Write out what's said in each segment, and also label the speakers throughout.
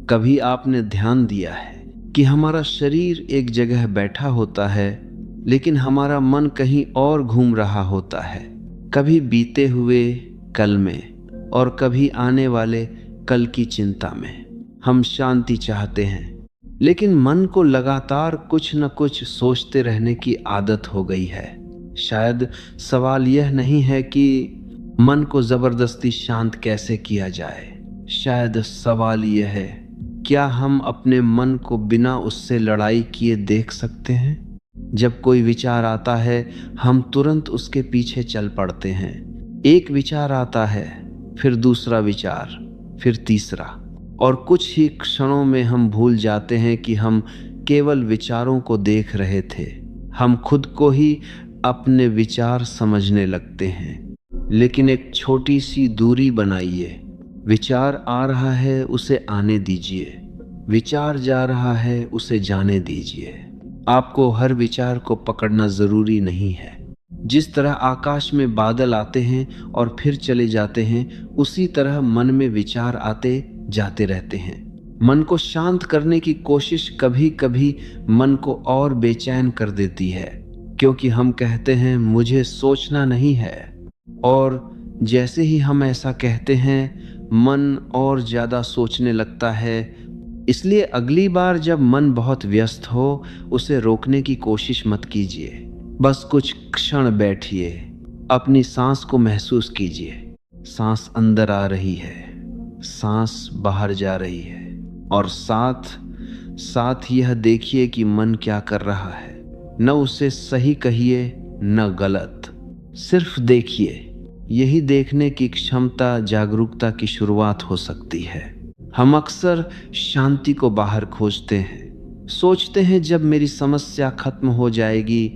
Speaker 1: कभी आपने ध्यान दिया है कि हमारा शरीर एक जगह बैठा होता है, लेकिन हमारा मन कहीं और घूम रहा होता है। कभी बीते हुए कल में और कभी आने वाले कल की चिंता में। हम शांति चाहते हैं, लेकिन मन को लगातार कुछ न कुछ सोचते रहने की आदत हो गई है। शायद सवाल यह नहीं है कि मन को जबरदस्ती शांत कैसे किया जाए। शायद सवाल यह है, क्या हम अपने मन को बिना उससे लड़ाई किए देख सकते हैं? जब कोई विचार आता है, हम तुरंत उसके पीछे चल पड़ते हैं। एक विचार आता है, फिर दूसरा विचार, फिर तीसरा, और कुछ ही क्षणों में हम भूल जाते हैं कि हम केवल विचारों को देख रहे थे। हम खुद को ही अपने विचार समझने लगते हैं। लेकिन एक छोटी सी दूरी बनाइए। विचार आ रहा है, उसे आने दीजिए। विचार जा रहा है, उसे जाने दीजिए। आपको हर विचार को पकड़ना जरूरी नहीं है। जिस तरह आकाश में बादल आते हैं और फिर चले जाते हैं, उसी तरह मन में विचार आते जाते रहते हैं। मन को शांत करने की कोशिश कभी कभी मन को और बेचैन कर देती है, क्योंकि हम कहते हैं मुझे सोचना नहीं है, और जैसे ही हम ऐसा कहते हैं, मन और ज्यादा सोचने लगता है। इसलिए अगली बार जब मन बहुत व्यस्त हो, उसे रोकने की कोशिश मत कीजिए। बस कुछ क्षण बैठिए, अपनी सांस को महसूस कीजिए। सांस अंदर आ रही है, सांस बाहर जा रही है, और साथ साथ यह देखिए कि मन क्या कर रहा है। न उसे सही कहिए न गलत, सिर्फ देखिए। यही देखने की क्षमता जागरूकता की शुरुआत हो सकती है। हम अक्सर शांति को बाहर खोजते हैं। सोचते हैं जब मेरी समस्या खत्म हो जाएगी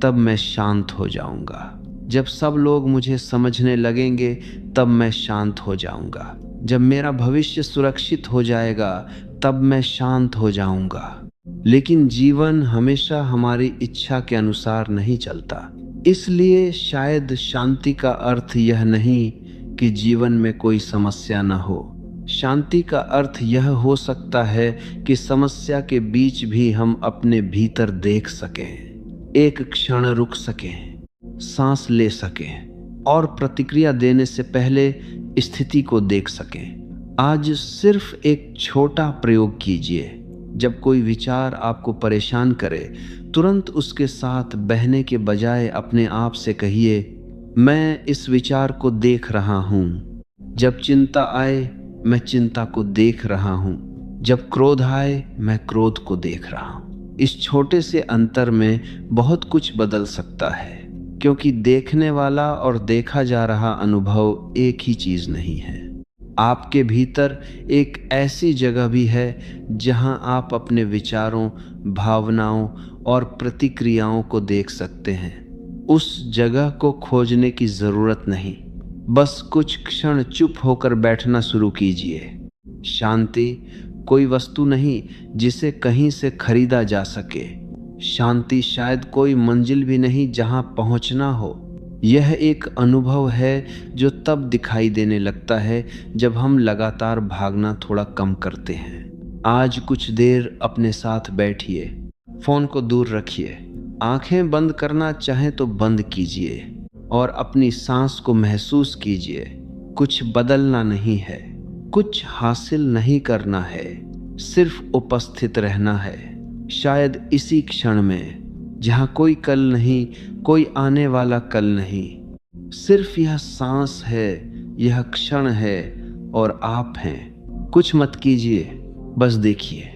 Speaker 1: तब मैं शांत हो जाऊंगा। जब सब लोग मुझे समझने लगेंगे तब मैं शांत हो जाऊंगा। जब मेरा भविष्य सुरक्षित हो जाएगा तब मैं शांत हो जाऊंगा। लेकिन जीवन हमेशा हमारी इच्छा के अनुसार नहीं चलता। इसलिए शायद शांति का अर्थ यह नहीं कि जीवन में कोई समस्या न हो। शांति का अर्थ यह हो सकता है कि समस्या के बीच भी हम अपने भीतर देख सकें, एक क्षण रुक सकें, सांस ले सकें, और प्रतिक्रिया देने से पहले स्थिति को देख सकें। आज सिर्फ एक छोटा प्रयोग कीजिए। जब कोई विचार आपको परेशान करे, तुरंत उसके साथ बहने के बजाय अपने आप से कहिए, मैं इस विचार को देख रहा हूँ। जब चिंता आए, मैं चिंता को देख रहा हूँ। जब क्रोध आए, मैं क्रोध को देख रहा हूँ। इस छोटे से अंतर में बहुत कुछ बदल सकता है, क्योंकि देखने वाला और देखा जा रहा अनुभव एक ही चीज नहीं है। आपके भीतर एक ऐसी जगह भी है जहां आप अपने विचारों, भावनाओं और प्रतिक्रियाओं को देख सकते हैं। उस जगह को खोजने की जरूरत नहीं, बस कुछ क्षण चुप होकर बैठना शुरू कीजिए। शांति कोई वस्तु नहीं जिसे कहीं से खरीदा जा सके। शांति शायद कोई मंजिल भी नहीं जहां पहुंचना हो। यह एक अनुभव है जो तब दिखाई देने लगता है जब हम लगातार भागना थोड़ा कम करते हैं। आज कुछ देर अपने साथ बैठिए, फोन को दूर रखिए, आंखें बंद करना चाहें तो बंद कीजिए, और अपनी सांस को महसूस कीजिए। कुछ बदलना नहीं है, कुछ हासिल नहीं करना है, सिर्फ उपस्थित रहना है। शायद इसी क्षण में, जहां कोई कल नहीं, कोई आने वाला कल नहीं, सिर्फ यह सांस है, यह क्षण है, और आप हैं। कुछ मत कीजिए, बस देखिए।